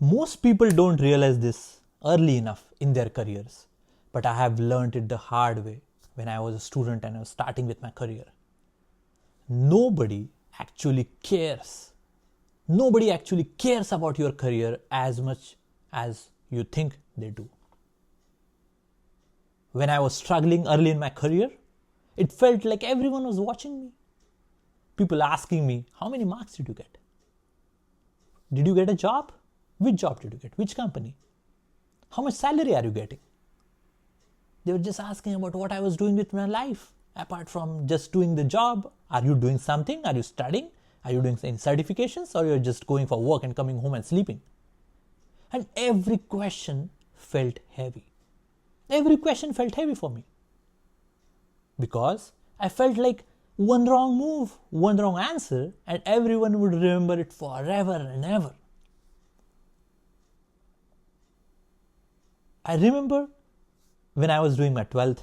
Most people don't realize this early enough in their careers, but I have learned it the hard way when I was a student and I was starting with my career. Nobody actually cares. Nobody actually cares about your career as much as you think they do. When I was struggling early in my career, it felt like everyone was watching me. People asking me, how many marks did you get? Did you get a job? Which job did you get? Which company? How much salary are you getting? They were just asking about what I was doing with my life. Apart from just doing the job, are you doing something? Are you studying? Are you doing any certifications? Or you're just going for work and coming home and sleeping? And every question felt heavy. Every question felt heavy for me. Because I felt like one wrong move, one wrong answer, and everyone would remember it forever and ever. I remember when I was doing my 12th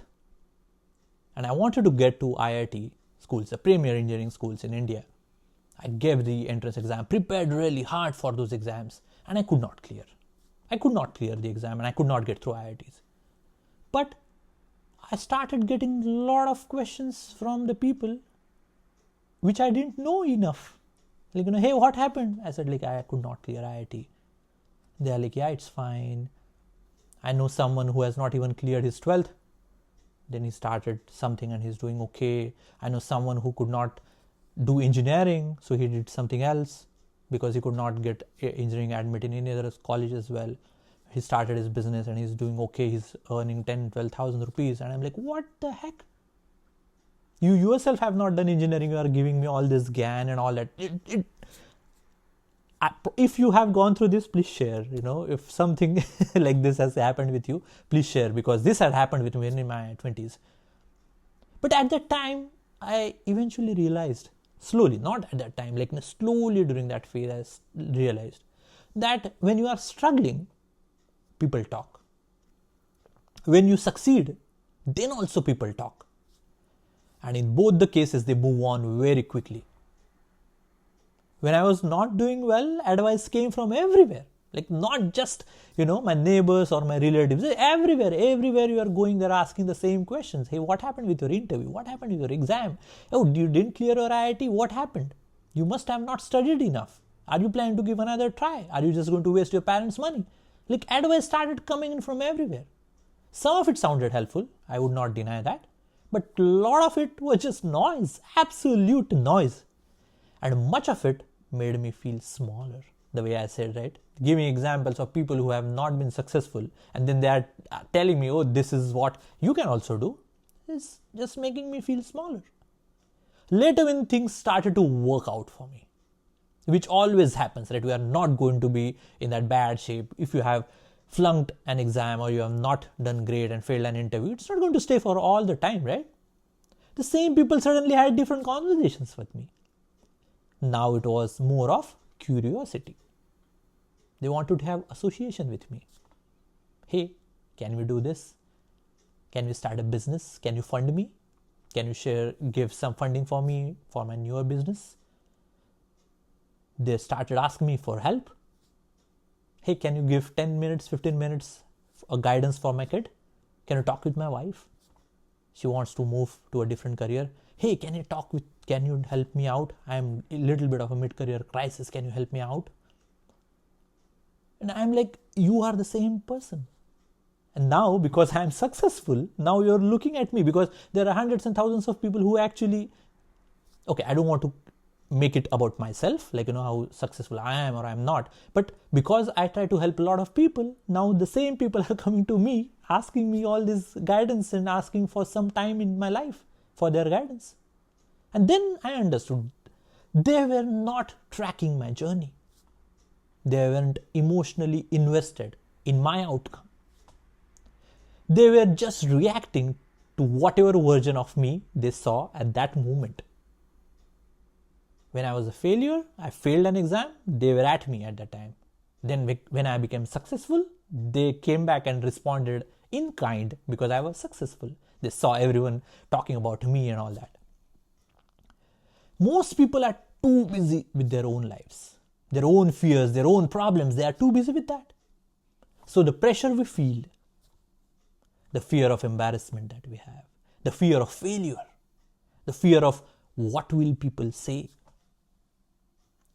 and I wanted to get to IIT schools, the premier engineering schools in India. I gave the entrance exam, prepared really hard for those exams, and I could not clear. I could not clear the exam and I could not get through IITs. But I started getting a lot of questions from the people which I didn't know enough. Like, hey, what happened? I said, I could not clear IIT. They are like, yeah, it's fine. I know someone who has not even cleared his 12th. Then he started something and he's doing okay. I know someone who could not do engineering, so he did something else because he could not get engineering admit in any other college as well. He started his business and he's doing okay. He's earning 10,000-12,000 rupees. And I'm like, what the heck? You yourself have not done engineering. You are giving me all this GAN and all that. If you have gone through this, please share. If something like this has happened with you, please share, because this had happened with me in my 20s. But at that time, I eventually realized, slowly, not at that time, slowly during that phase, I realized that when you are struggling, people talk. When you succeed, then also people talk. And in both the cases, they move on very quickly. When I was not doing well, advice came from everywhere. Not just, my neighbors or my relatives. Everywhere you are going, they're asking the same questions. Hey, what happened with your interview? What happened with your exam? Oh, you didn't clear your IIT? What happened? You must have not studied enough. Are you planning to give another try? Are you just going to waste your parents' money? Advice started coming in from everywhere. Some of it sounded helpful. I would not deny that. But a lot of it was just noise. Absolute noise. And much of it made me feel smaller, the way I said, right? Giving examples of people who have not been successful and then they are telling me, oh, this is what you can also do, is just making me feel smaller. Later, when things started to work out for me, which always happens, right? We are not going to be in that bad shape. If you have flunked an exam or you have not done great and failed an interview, it's not going to stay for all the time, right? The same people suddenly had different conversations with me. Now it was more of curiosity. They wanted to have association with me. Hey, can we do this? Can we start a business? Can you fund me? Can you give some funding for me for my newer business? They started asking me for help. Hey, can you give 10 minutes, 15 minutes of guidance for my kid? Can you talk with my wife? She wants to move to a different career. Hey, can you help me out? I'm a little bit of a mid-career crisis. Can you help me out? And I'm like, you are the same person. And now, because I'm successful, now you're looking at me, because there are hundreds and thousands of people who actually, okay, I don't want to make it about myself, how successful I am or I'm not. But because I try to help a lot of people, now the same people are coming to me, asking me all this guidance and asking for some time in my life for their guidance. And then I understood they were not tracking my journey. They weren't emotionally invested in my outcome. They were just reacting to whatever version of me they saw at that moment. When I was a failure, I failed an exam, they were at me at that time. Then when I became successful, they came back and responded in kind because I was successful. They saw everyone talking about me and all that. Most people are too busy with their own lives. their own fears, their own problems. They are too busy with that. So the pressure we feel, the fear of embarrassment that we have, the fear of failure, the fear of what will people say,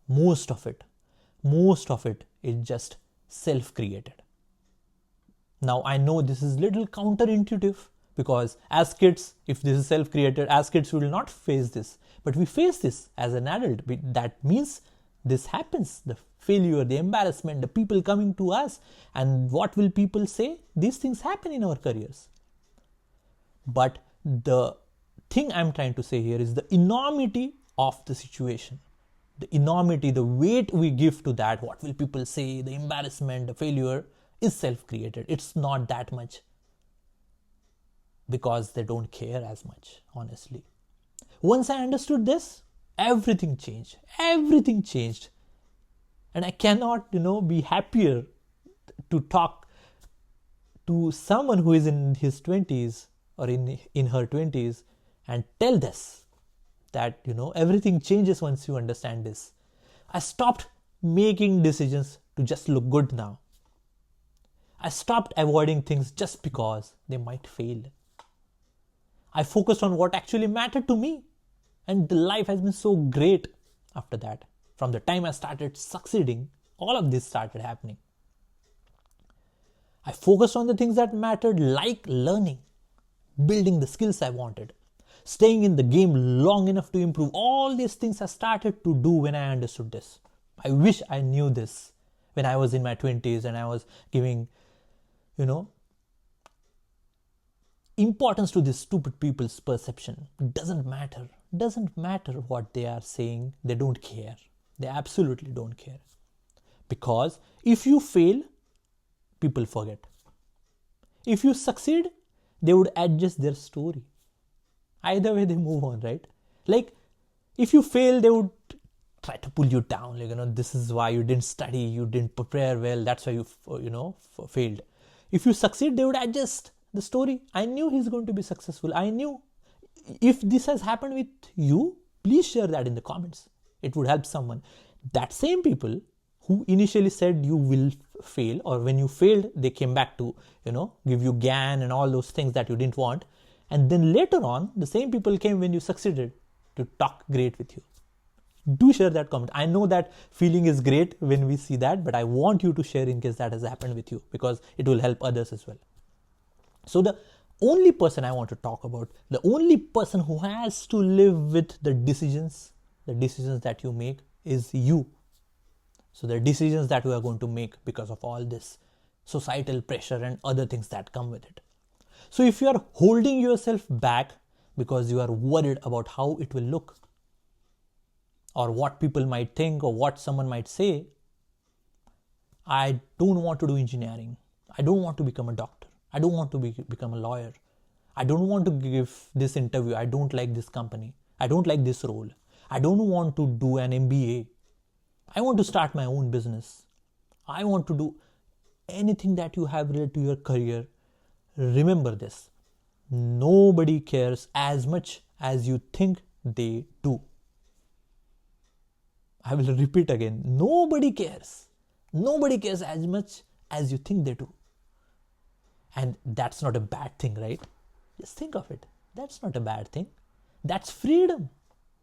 most of it is just self-created. Now I know this is little counterintuitive, because as kids, if this is self-created, as kids we will not face this, but we face this as an adult. That means this happens, the failure, the embarrassment, the people coming to us, and what will people say, these things happen in our careers. But the thing I'm trying to say here is the enormity of the situation, the enormity, the weight we give to that, what will people say, the embarrassment, the failure, is self-created. It's not that much, because they don't care as much, honestly. Once I understood this, everything changed. And I cannot, be happier to talk to someone who is in his 20s or in her 20s and tell this, that, everything changes once you understand this. I stopped making decisions to just look good now. I stopped avoiding things just because they might fail. I focused on what actually mattered to me, and the life has been so great after that. From the time I started succeeding, all of this started happening. I focused on the things that mattered, like learning, building the skills I wanted, staying in the game long enough to improve. All these things I started to do when I understood this. I wish I knew this when I was in my 20s and I was giving, importance to this stupid people's perception. Doesn't matter what they are saying. They don't care. They absolutely don't care. Because if you fail, people forget. If you succeed, they would adjust their story. Either way, they move on, right? Like, if you fail, they would try to pull you down. Like, this is why you didn't study, you didn't prepare well, that's why you failed. If you succeed, they would adjust the story. I knew he's going to be successful. I knew. If this has happened with you, please share that in the comments. It would help someone. That same people who initially said you will fail, or when you failed, they came back to, give you GAN and all those things that you didn't want. And then later on, the same people came when you succeeded to talk great with you. Do share that comment. I know that feeling is great when we see that, but I want you to share in case that has happened with you, because it will help others as well. So the only person I want to talk about, the only person who has to live with the decisions that you make, is you. So the decisions that we are going to make because of all this societal pressure and other things that come with it. So if you are holding yourself back because you are worried about how it will look, or what people might think, or what someone might say, I don't want to do engineering. I don't want to become a doctor. I don't want to become a lawyer. I don't want to give this interview. I don't like this company. I don't like this role. I don't want to do an MBA. I want to start my own business. I want to do anything that you have related to your career. Remember this. Nobody cares as much as you think they do. I will repeat again. Nobody cares. Nobody cares as much as you think they do. And that's not a bad thing, right? Just think of it. That's not a bad thing. That's freedom.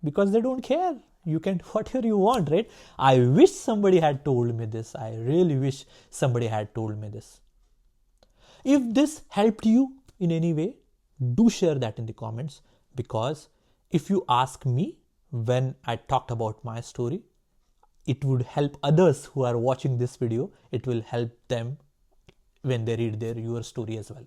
Because they don't care. You can do whatever you want, right? I wish somebody had told me this. I really wish somebody had told me this. If this helped you in any way, do share that in the comments. Because if you ask me, when I talked about my story, it would help others who are watching this video. It will help them when they read your story as well.